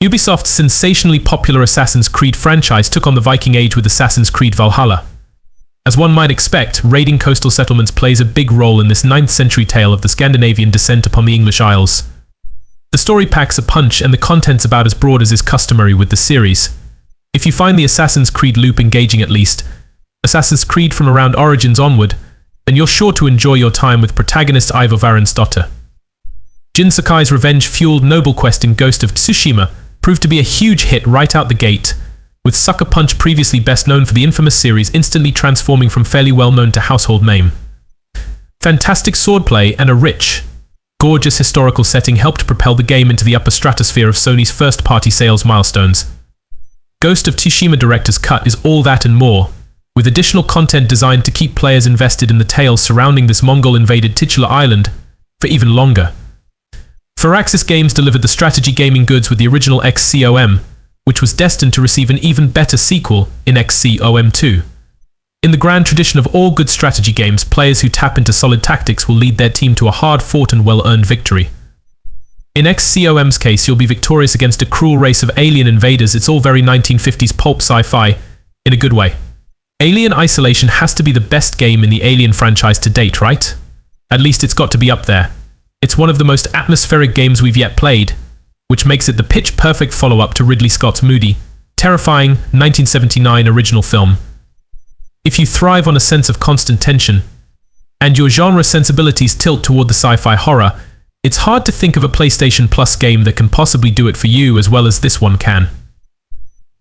Ubisoft's sensationally popular Assassin's Creed franchise took on the Viking Age with Assassin's Creed Valhalla. As one might expect, raiding coastal settlements plays a big role in this 9th century tale of the Scandinavian descent upon the English Isles. The story packs a punch and the content's about as broad as is customary with the series. If you find the Assassin's Creed loop engaging at least, Assassin's Creed from around Origins onward, then you're sure to enjoy your time with protagonist Eivor Varinsdottir. Jin Sakai's revenge-fueled noble quest in Ghost of Tsushima proved to be a huge hit right out the gate, with Sucker Punch, previously best known for the infamous series, instantly transforming from fairly well-known to household name. Fantastic swordplay and a rich, gorgeous historical setting helped propel the game into the upper stratosphere of Sony's first-party sales milestones. Ghost of Tsushima Director's Cut is all that and more, with additional content designed to keep players invested in the tales surrounding this Mongol-invaded titular island for even longer. Firaxis Games delivered the strategy gaming goods with the original XCOM, which was destined to receive an even better sequel in XCOM 2. In the grand tradition of all good strategy games, players who tap into solid tactics will lead their team to a hard-fought and well-earned victory. In XCOM's case, you'll be victorious against a cruel race of alien invaders. It's all very 1950s pulp sci-fi, in a good way. Alien Isolation has to be the best game in the Alien franchise to date, right? At least it's got to be up there. It's one of the most atmospheric games we've yet played, which makes it the pitch-perfect follow-up to Ridley Scott's moody, terrifying 1979 original film. If you thrive on a sense of constant tension, and your genre sensibilities tilt toward the sci-fi horror, it's hard to think of a PlayStation Plus game that can possibly do it for you as well as this one can.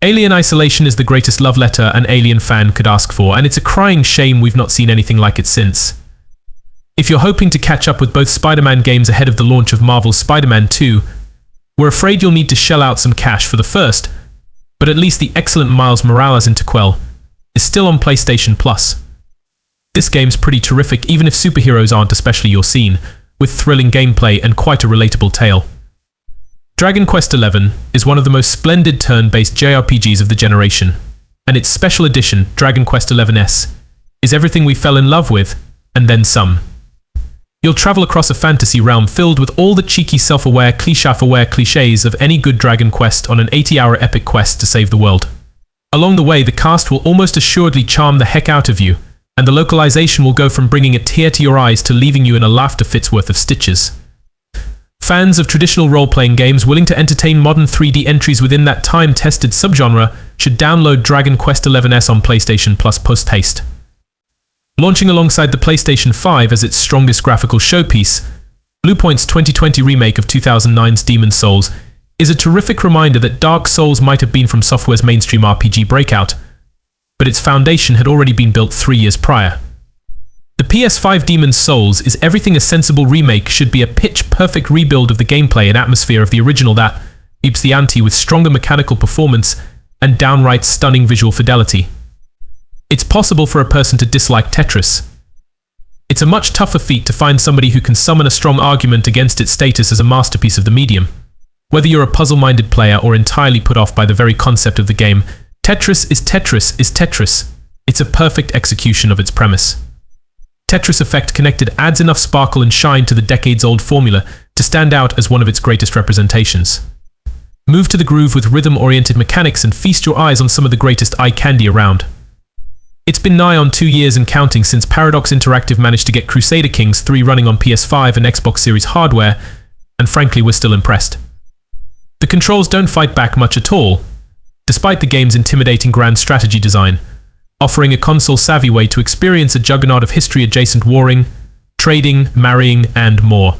Alien Isolation is the greatest love letter an Alien fan could ask for, and it's a crying shame we've not seen anything like it since. If you're hoping to catch up with both Spider-Man games ahead of the launch of Marvel's Spider-Man 2, we're afraid you'll need to shell out some cash for the first, but at least the excellent Miles Morales Interquel is still on PlayStation Plus. This game's pretty terrific even if superheroes aren't especially your scene, with thrilling gameplay and quite a relatable tale. Dragon Quest XI is one of the most splendid turn-based JRPGs of the generation, and its special edition, Dragon Quest XI's, is everything we fell in love with, and then some. You'll travel across a fantasy realm filled with all the cheeky self-aware, cliché-aware clichés of any good Dragon Quest on an 80-hour epic quest to save the world. Along the way, the cast will almost assuredly charm the heck out of you, and the localization will go from bringing a tear to your eyes to leaving you in a laughter fit's worth of stitches. Fans of traditional role-playing games willing to entertain modern 3D entries within that time-tested subgenre should download Dragon Quest XI's on PlayStation Plus post-haste. Launching alongside the PlayStation 5 as its strongest graphical showpiece, Bluepoint's 2020 remake of 2009's Demon's Souls is a terrific reminder that Dark Souls might have been from software's mainstream RPG breakout, but its foundation had already been built 3 years prior. The PS5 Demon's Souls is everything a sensible remake should be, a pitch-perfect rebuild of the gameplay and atmosphere of the original that keeps the ante with stronger mechanical performance and downright stunning visual fidelity. It's possible for a person to dislike Tetris. It's a much tougher feat to find somebody who can summon a strong argument against its status as a masterpiece of the medium. Whether you're a puzzle-minded player or entirely put off by the very concept of the game, Tetris is Tetris is Tetris. It's a perfect execution of its premise. Tetris Effect Connected adds enough sparkle and shine to the decades-old formula to stand out as one of its greatest representations. Move to the groove with rhythm-oriented mechanics and feast your eyes on some of the greatest eye candy around. It's been nigh on 2 years and counting since Paradox Interactive managed to get Crusader Kings 3 running on PS5 and Xbox Series hardware, and frankly we're still impressed. The controls don't fight back much at all, despite the game's intimidating grand strategy design, offering a console-savvy way to experience a juggernaut of history-adjacent warring, trading, marrying, and more.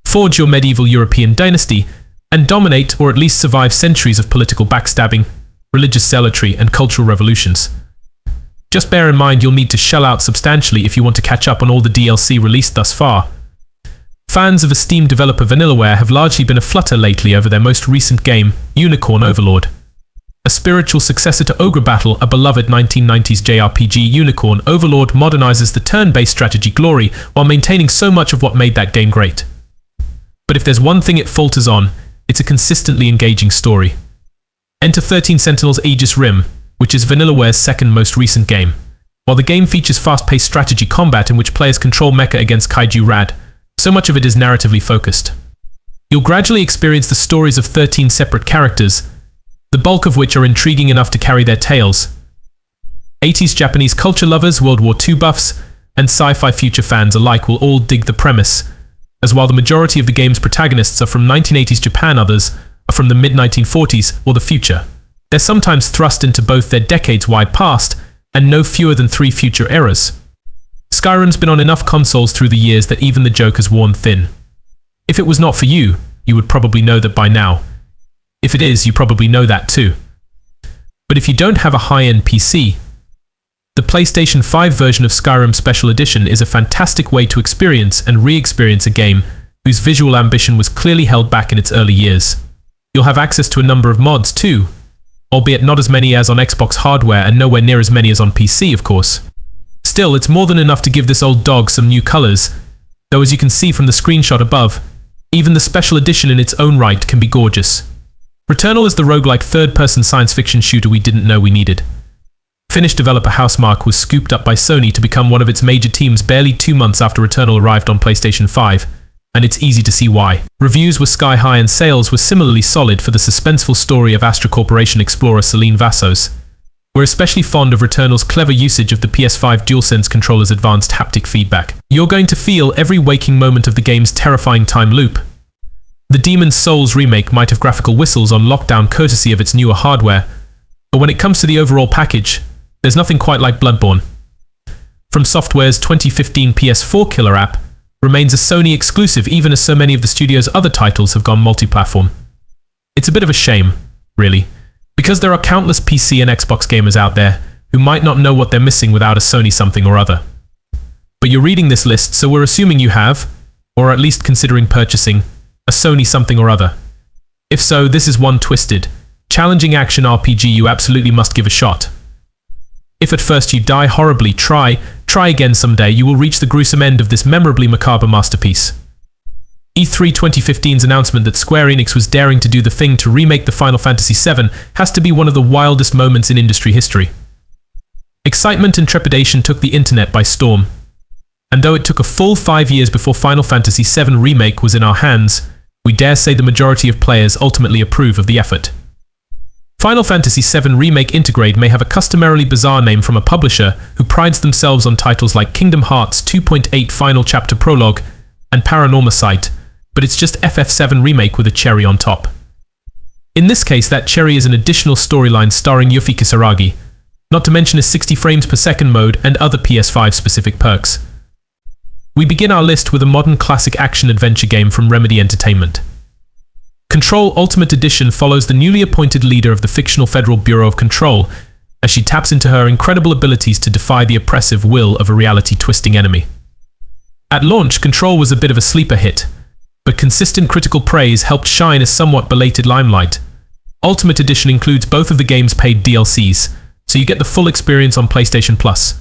Forge your medieval European dynasty, and dominate or at least survive centuries of political backstabbing, religious zealotry, and cultural revolutions. Just bear in mind you'll need to shell out substantially if you want to catch up on all the DLC released thus far. Fans of esteemed developer Vanillaware have largely been aflutter lately over their most recent game, Unicorn Overlord. A spiritual successor to Ogre Battle, a beloved 1990s JRPG, Unicorn Overlord modernizes the turn-based strategy glory while maintaining so much of what made that game great. But if there's one thing it falters on, it's a consistently engaging story. Enter 13 Sentinels Aegis Rim, which is Vanillaware's second most recent game. While the game features fast-paced strategy combat in which players control mecha against kaiju rad, so much of it is narratively focused. You'll gradually experience the stories of 13 separate characters, the bulk of which are intriguing enough to carry their tales. 80s Japanese culture lovers, World War II buffs, and sci-fi future fans alike will all dig the premise, as while the majority of the game's protagonists are from 1980s Japan, others are from the mid-1940s or the future. They're sometimes thrust into both their decades-wide past and no fewer than 3 future eras. Skyrim's been on enough consoles through the years that even the joke has worn thin. If it was not for you, you would probably know that by now. If it is, you probably know that too. But if you don't have a high-end PC, the PlayStation 5 version of Skyrim Special Edition is a fantastic way to experience and re-experience a game whose visual ambition was clearly held back in its early years. You'll have access to a number of mods too, albeit not as many as on Xbox hardware and nowhere near as many as on PC, of course. Still, it's more than enough to give this old dog some new colors, though as you can see from the screenshot above, even the Special Edition in its own right can be gorgeous. Returnal is the roguelike third-person science fiction shooter we didn't know we needed. Finnish developer Housemarque was scooped up by Sony to become one of its major teams barely 2 months after Returnal arrived on PlayStation 5, and it's easy to see why. Reviews were sky high and sales were similarly solid for the suspenseful story of Astra Corporation explorer Celine Vassos. We're especially fond of Returnal's clever usage of the PS5 DualSense controller's advanced haptic feedback. You're going to feel every waking moment of the game's terrifying time loop. The Demon's Souls remake might have graphical whistles on lockdown courtesy of its newer hardware, but when it comes to the overall package, there's nothing quite like Bloodborne. From Software's 2015 PS4 killer app, remains a Sony exclusive even as so many of the studio's other titles have gone multi-platform. It's a bit of a shame, really, because there are countless PC and Xbox gamers out there who might not know what they're missing without a Sony something or other. But you're reading this list, so we're assuming you have, or at least considering purchasing, a Sony something or other. If so, this is one twisted, challenging action RPG you absolutely must give a shot. If at first you die horribly, try again someday, you will reach the gruesome end of this memorably macabre masterpiece. E3 2015's announcement that Square Enix was daring to do the thing to remake the Final Fantasy VII has to be one of the wildest moments in industry history. Excitement and trepidation took the internet by storm. And though it took a full 5 years before Final Fantasy VII Remake was in our hands, we dare say the majority of players ultimately approve of the effort. Final Fantasy VII Remake Intergrade may have a customarily bizarre name from a publisher who prides themselves on titles like Kingdom Hearts 2.8 Final Chapter Prologue and Paranormasight, but it's just FF7 Remake with a cherry on top. In this case, that cherry is an additional storyline starring Yuffie Kisaragi, not to mention a 60 frames per second mode and other PS5 specific perks. We begin our list with a modern classic action-adventure game from Remedy Entertainment. Control Ultimate Edition follows the newly appointed leader of the fictional Federal Bureau of Control as she taps into her incredible abilities to defy the oppressive will of a reality-twisting enemy. At launch, Control was a bit of a sleeper hit, but consistent critical praise helped shine a somewhat belated limelight. Ultimate Edition includes both of the game's paid DLCs, so you get the full experience on PlayStation Plus.